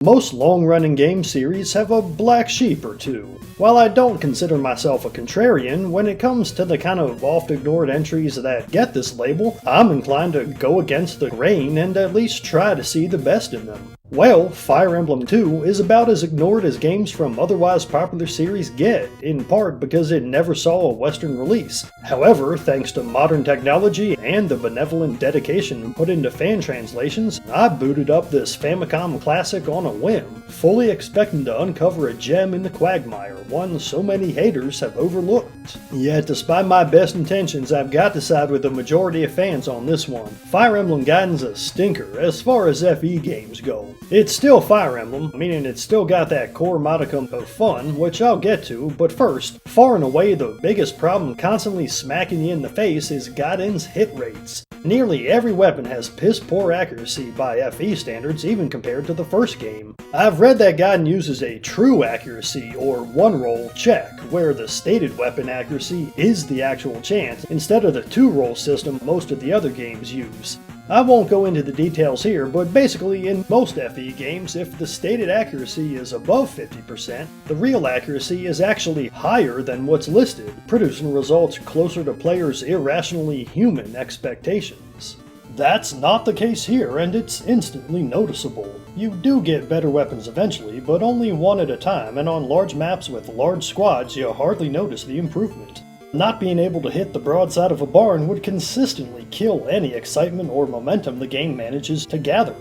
Most long-running game series have a black sheep or two. While I don't consider myself a contrarian, when it comes to the kind of oft-ignored entries that get this label, I'm inclined to go against the grain and at least try to see the best in them. Well, Fire Emblem 2 is about as ignored as games from otherwise popular series get, in part because it never saw a Western release. However, thanks to modern technology and the benevolent dedication put into fan translations, I booted up this Famicom classic on a whim, fully expecting to uncover a gem in the quagmire, one so many haters have overlooked. Yet despite my best intentions, I've got to side with the majority of fans on this one. Fire Emblem Gaiden's a stinker as far as FE games go. It's still Fire Emblem, meaning it's still got that core modicum of fun, which I'll get to, but first, far and away the biggest problem constantly smacking you in the face is Gaiden's hit rates. Nearly every weapon has piss-poor accuracy by FE standards, even compared to the first game. I've read that Gaiden uses a true accuracy, or one-roll, check, where the stated weapon accuracy is the actual chance, instead of the two-roll system most of the other games use. I won't go into the details here, but basically in most FE games, if the stated accuracy is above 50%, the real accuracy is actually higher than what's listed, producing results closer to players' irrationally human expectations. That's not the case here, and it's instantly noticeable. You do get better weapons eventually, but only one at a time, and on large maps with large squads you hardly notice the improvement. Not being able to hit the broadside of a barn would consistently kill any excitement or momentum the game manages to gather.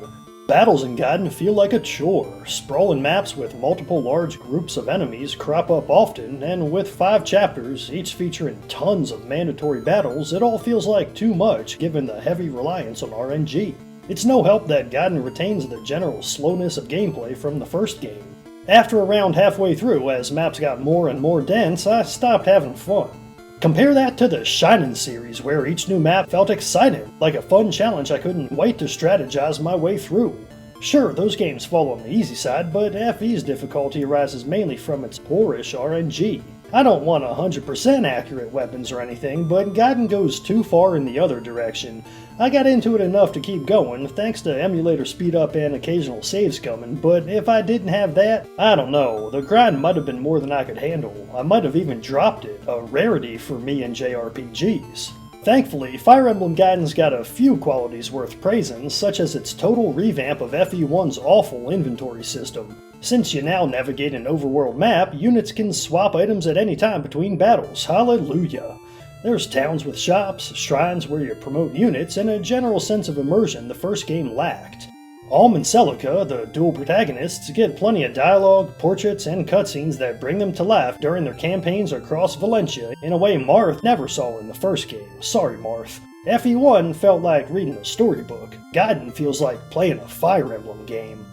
Battles in Gaiden feel like a chore. Sprawling maps with multiple large groups of enemies crop up often, and with 5 chapters, each featuring tons of mandatory battles, it all feels like too much given the heavy reliance on RNG. It's no help that Gaiden retains the general slowness of gameplay from the first game. After around halfway through, as maps got more and more dense, I stopped having fun. Compare that to the Shining series, where each new map felt exciting, like a fun challenge I couldn't wait to strategize my way through. Sure, those games fall on the easy side, but FE's difficulty arises mainly from its poorish RNG. I don't want 100% accurate weapons or anything, but Gaiden goes too far in the other direction. I got into it enough to keep going, thanks to emulator speed up and occasional saves coming, but if I didn't have that, I don't know, the grind might have been more than I could handle. I might have even dropped it, a rarity for me in JRPGs. Thankfully, Fire Emblem Gaiden's got a few qualities worth praising, such as its total revamp of FE1's awful inventory system. Since you now navigate an overworld map, units can swap items at any time between battles. Hallelujah! There's towns with shops, shrines where you promote units, and a general sense of immersion the first game lacked. Alm and Celica, the dual protagonists, get plenty of dialogue, portraits, and cutscenes that bring them to life during their campaigns across Valencia in a way Marth never saw in the first game. Sorry, Marth. FE1 felt like reading a storybook. Gaiden feels like playing a Fire Emblem game.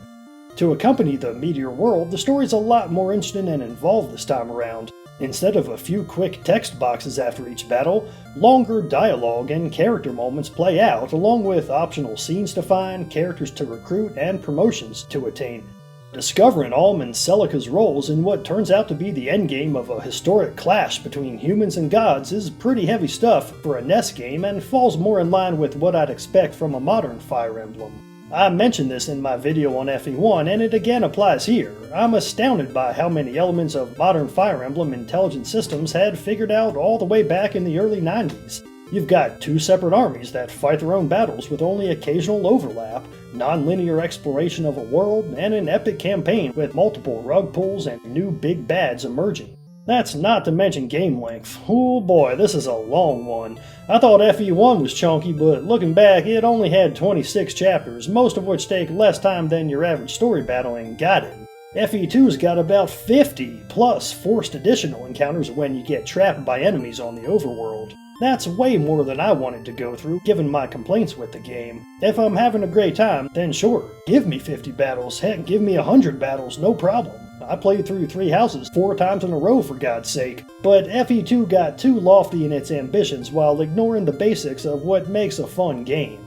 To accompany the Meteor world, the story's a lot more interesting and involved this time around. Instead of a few quick text boxes after each battle, longer dialogue and character moments play out, along with optional scenes to find, characters to recruit, and promotions to attain. Discovering Alm and Celica's roles in what turns out to be the endgame of a historic clash between humans and gods is pretty heavy stuff for a NES game and falls more in line with what I'd expect from a modern Fire Emblem. I mentioned this in my video on FE1, and it again applies here. I'm astounded by how many elements of modern Fire Emblem intelligent systems had figured out all the way back in the early 90s. You've got 2 separate armies that fight their own battles with only occasional overlap, non-linear exploration of a world, and an epic campaign with multiple rug pulls and new big bads emerging. That's not to mention game length. Oh boy, this is a long one. I thought FE1 was chunky, but looking back, it only had 26 chapters, most of which take less time than your average story battle in Gaiden. FE2's got about 50, plus forced additional encounters when you get trapped by enemies on the overworld. That's way more than I wanted to go through, given my complaints with the game. If I'm having a great time, then sure, give me 50 battles, heck, give me 100 battles, no problem. I played through 3 houses 4 times in a row for God's sake, but FE2 got too lofty in its ambitions while ignoring the basics of what makes a fun game.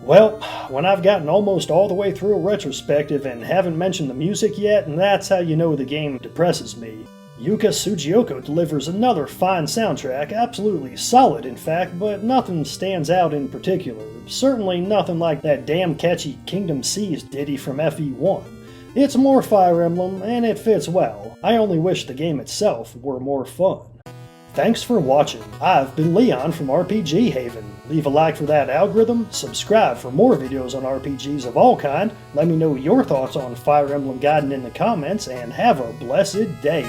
Well, when I've gotten almost all the way through a retrospective and haven't mentioned the music yet, that's how you know the game depresses me. Yuka Tsujioko delivers another fine soundtrack, absolutely solid in fact, but nothing stands out in particular. Certainly nothing like that damn catchy Kingdom Seas ditty from FE1. It's more Fire Emblem, and it fits well. I only wish the game itself were more fun. Thanks for watching. I've been Leon from RPG Haven. Leave a like for that algorithm, subscribe for more videos on RPGs of all kind, let me know your thoughts on Fire Emblem Gaiden in the comments, and have a blessed day.